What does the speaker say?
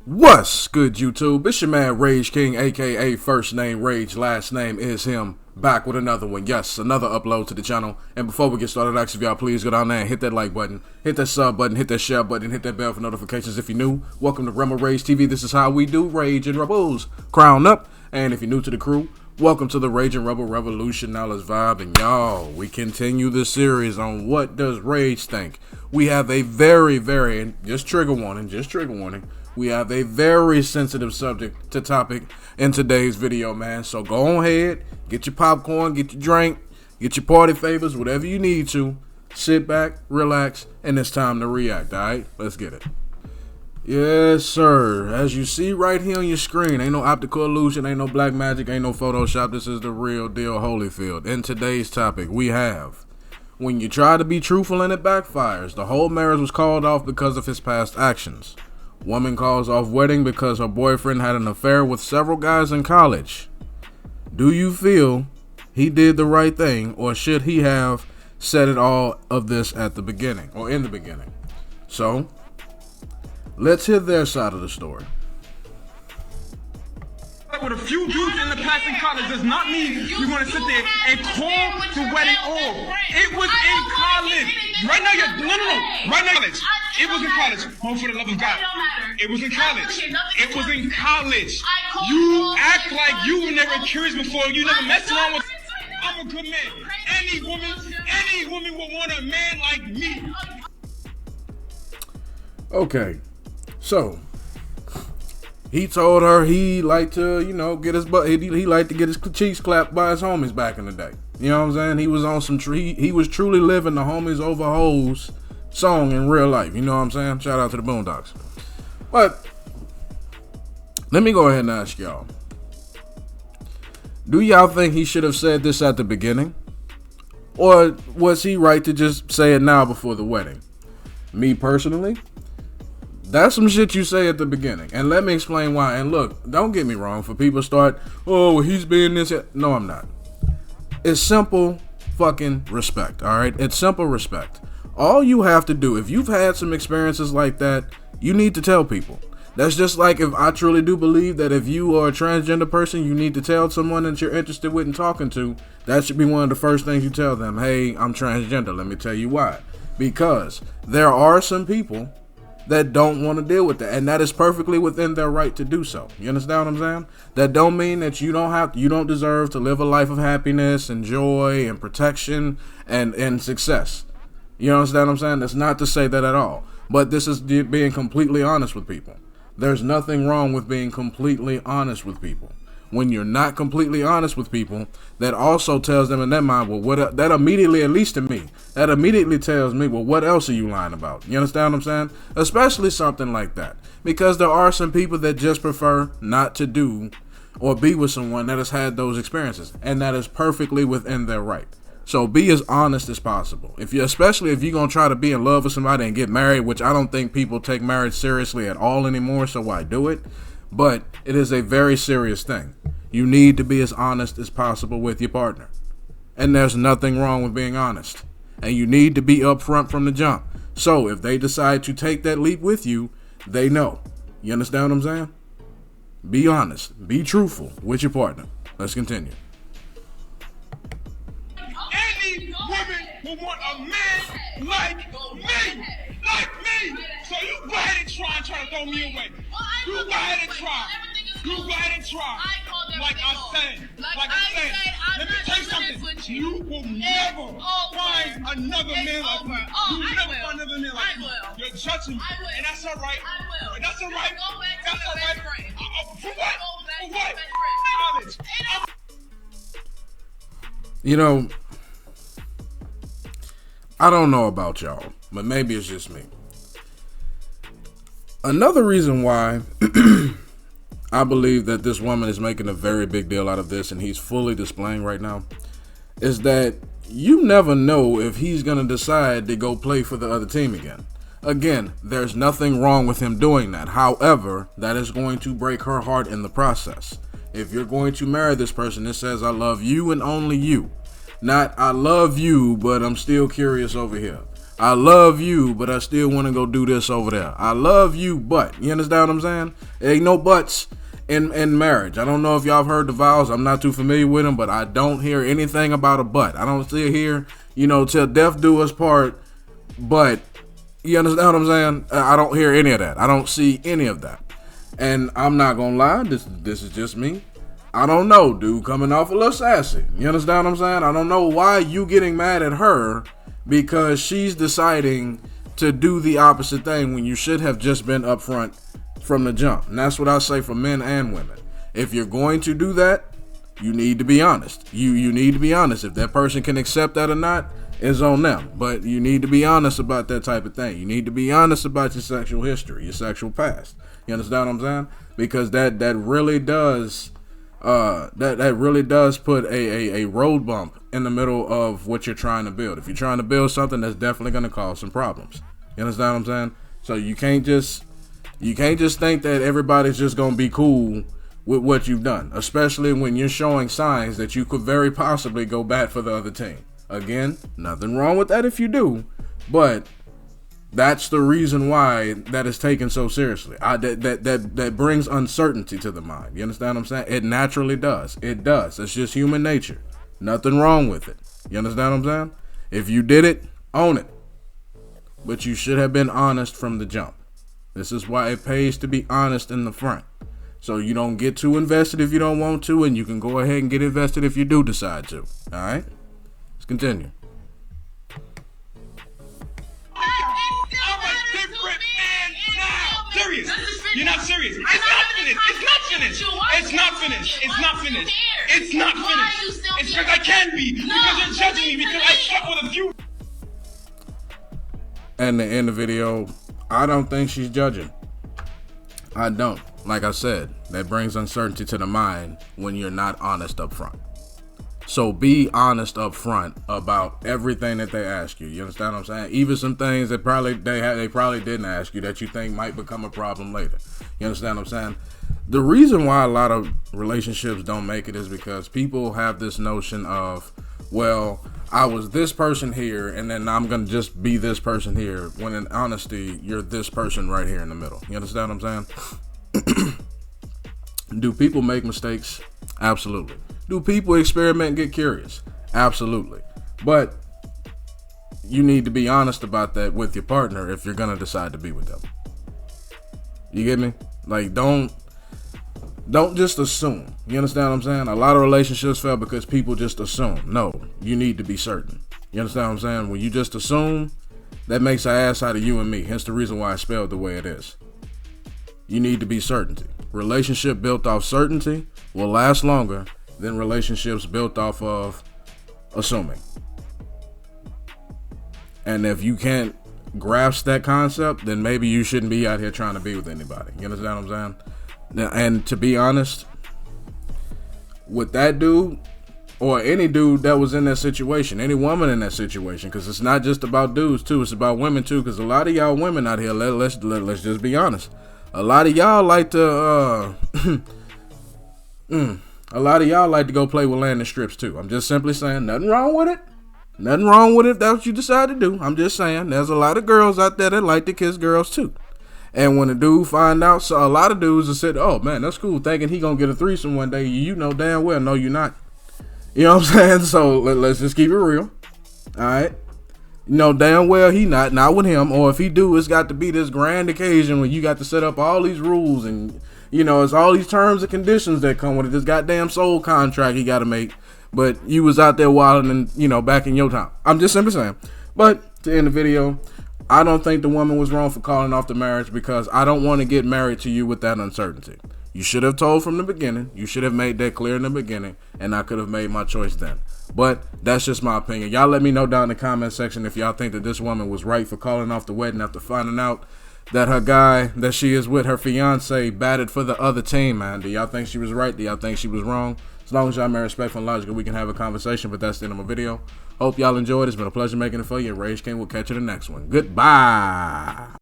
What's good, YouTube? It's your man Rage King, aka first name Rage, last name is him. Back with another one. Yes, another upload to the channel. And before we get started, actually, if y'all please go down there and hit that like button, hit that sub button, hit that share button, hit that bell for notifications if you're new. Welcome to Rebel Rage TV. This is how we do Rage and Rebels. Crown up. And if you're new to the crew, welcome to the Rage and Rebel Revolution. Now let's vibe. And y'all, we continue this series on what does Rage think. We have a very, just trigger warning. We have a very sensitive subject to topic in today's video, man. So go on ahead, get your popcorn, get your drink, get your party favors, whatever you need to. Sit back, relax, and it's time to react, all right? Let's get it. Yes, sir. As you see right here on your screen, ain't no optical illusion, ain't no black magic, ain't no Photoshop. This is the real deal, Holyfield. In today's topic, we have, when you try to be truthful and it backfires, the whole marriage was called off because of his past actions. Woman calls off wedding because her boyfriend had an affair with several guys in college. Do you feel he did the right thing, or should he have said it all of this at the beginning, or in the beginning? So, let's hear their side of the story. With a few dudes in the past in college does not mean you're going to sit there and call the wedding off. It was in college. Right now, right now, it was in college. Home for the love of God. It was in college. It was in college. You act like you were never curious before. You never messed around with. I'm a good man. Any woman will want a man like me. Okay, so he told her he liked to, get his butt. He liked to get his cheeks clapped by his homies back in the day. You know what I'm saying? He was on some he was truly living the homies over hoes song in real life. You know what I'm saying? Shout out to the Boondocks. But let me go ahead and ask y'all: do y'all think he should have said this at the beginning, or was he right to just say it now before the wedding? Me personally, that's some shit you say at the beginning. And let me explain why. And look, don't get me wrong. For people start, oh, he's being this. No, I'm not. It's simple fucking respect, all right? It's simple respect. All you have to do, if you've had some experiences like that, you need to tell people. That's just like if I truly do believe that if you are a transgender person, you need to tell someone that you're interested with and talking to. That should be one of the first things you tell them. Hey, I'm transgender. Let me tell you why. Because there are some people that don't want to deal with that, and that is perfectly within their right to do so. You understand what I'm saying? That don't mean that you don't deserve to live a life of happiness and joy and protection and success. You understand what I'm saying? That's not to say that at all. But this is being completely honest with people. There's nothing wrong with being completely honest with people. When you're not completely honest with people, that also tells them in their mind, well, that immediately, at least to me, that immediately tells me, well, what else are you lying about? You understand what I'm saying? Especially something like that. Because there are some people that just prefer not to do or be with someone that has had those experiences. And that is perfectly within their right. So be as honest as possible. Especially if you're going to try to be in love with somebody and get married, which I don't think people take marriage seriously at all anymore, so why do it? But it is a very serious thing. You need to be as honest as possible with your partner. And there's nothing wrong with being honest. And you need to be upfront from the jump. So if they decide to take that leap with you, they know. You understand what I'm saying? Be honest. Be truthful with your partner. Let's continue. Any woman will want a man like me. So you go ahead and try to throw me away. You go ahead and try. Like I said, let me tell you something. You will never find another man like me. You will never find another man like me. You're judging me, and that's all right. That's all right. For what? Knowledge. You know, I don't know about y'all, but maybe it's just me. Another reason why I believe that this woman is making a very big deal out of this and he's fully displaying right now is that you never know if he's going to decide to go play for the other team again. Again, there's nothing wrong with him doing that. However, that is going to break her heart in the process. If you're going to marry this person, it says, I love you and only you. Not, I love you, but I'm still curious over here. I love you, but I still want to go do this over there. I love you, but. You understand what I'm saying? There ain't no buts in marriage. I don't know if y'all have heard the vows. I'm not too familiar with them, but I don't hear anything about a but. I don't still hear, till death do us part, but you understand what I'm saying? I don't hear any of that. I don't see any of that. And I'm not going to lie. This is just me. I don't know, dude, coming off a little sassy. You understand what I'm saying? I don't know why you getting mad at her because she's deciding to do the opposite thing when you should have just been upfront from the jump. And that's what I say for men and women. If you're going to do that, you need to be honest. You need to be honest. If that person can accept that or not, it's on them. But you need to be honest about that type of thing. You need to be honest about your sexual history, your sexual past. You understand what I'm saying? Because that really does that really does put a road bump in the middle of what you're trying to build. If you're trying to build something, that's definitely going to cause some problems. You understand what I'm saying? So you can't just think that everybody's just going to be cool with what you've done, especially when you're showing signs that you could very possibly go bat for the other team. Again, nothing wrong with that if you do, but that's the reason why that is taken so seriously. That brings uncertainty to the mind. You understand what I'm saying? It naturally does. It does. It's just human nature. Nothing wrong with it. You understand what I'm saying? If you did it, own it. But you should have been honest from the jump. This is why it pays to be honest in the front. So you don't get too invested if you don't want to, and you can go ahead and get invested if you do decide to. All right? Let's continue. Serious. You're not serious. It's not finished. It's not finished. It's not finished. It's not finished. It's not finished. It's because I can be. Because you're judging me. Because I slept with a few. And to end the video, I don't think she's judging. I don't. Like I said, that brings uncertainty to the mind when you're not honest up front. So be honest up front about everything that they ask you. You understand what I'm saying? Even some things that they probably didn't ask you that you think might become a problem later. You understand what I'm saying? The reason why a lot of relationships don't make it is because people have this notion of, well, I was this person here and then I'm going to just be this person here, when in honesty, you're this person right here in the middle. You understand what I'm saying? Do people make mistakes? Absolutely. Do people experiment and get curious? Absolutely. But you need to be honest about that with your partner if you're going to decide to be with them. You get me? Like, don't just assume. You understand what I'm saying? A lot of relationships fail because people just assume. No, you need to be certain. You understand what I'm saying? When you just assume, that makes an ass out of you and me. Hence the reason why I spelled the way it is. You need to be certainty. Relationship built off certainty will last longer than relationships built off of assuming. And if you can't grasp that concept, then maybe you shouldn't be out here trying to be with anybody. You understand what I'm saying? And to be honest, with that dude, or any dude that was in that situation, any woman in that situation, because it's not just about dudes too, it's about women too, because a lot of y'all women out here, let's just be honest, a lot of y'all like to a lot of y'all like to go play with landing strips too. I'm just simply saying, nothing wrong with it. Nothing wrong with it if that's what you decide to do. I'm just saying, there's a lot of girls out there that like to kiss girls too. And when a dude find out, so a lot of dudes have said, oh man, that's cool, thinking he gonna get a threesome one day. You know damn well, no, you're not. You know what I'm saying? So let's just keep it real. All right. You know damn well he not with him. Or if he do, it's got to be this grand occasion when you got to set up all these rules and, you know, it's all these terms and conditions that come with it. This goddamn soul contract he got to make. But you was out there wilding and, you know, back in your time. I'm just simply saying. But to end the video, I don't think the woman was wrong for calling off the marriage, because I don't want to get married to you with that uncertainty. You should have told from the beginning. You should have made that clear in the beginning, and I could have made my choice then. But that's just my opinion. Y'all let me know down in the comment section if y'all think that this woman was right for calling off the wedding after finding out that her guy that she is with, her fiance, batted for the other team, man. Do y'all think she was right? Do y'all think she was wrong? As long as y'all marry respectful and logical, we can have a conversation, but that's the end of my video. Hope y'all enjoyed. It's been a pleasure making it for you. Rage King will catch you in the next one. Goodbye.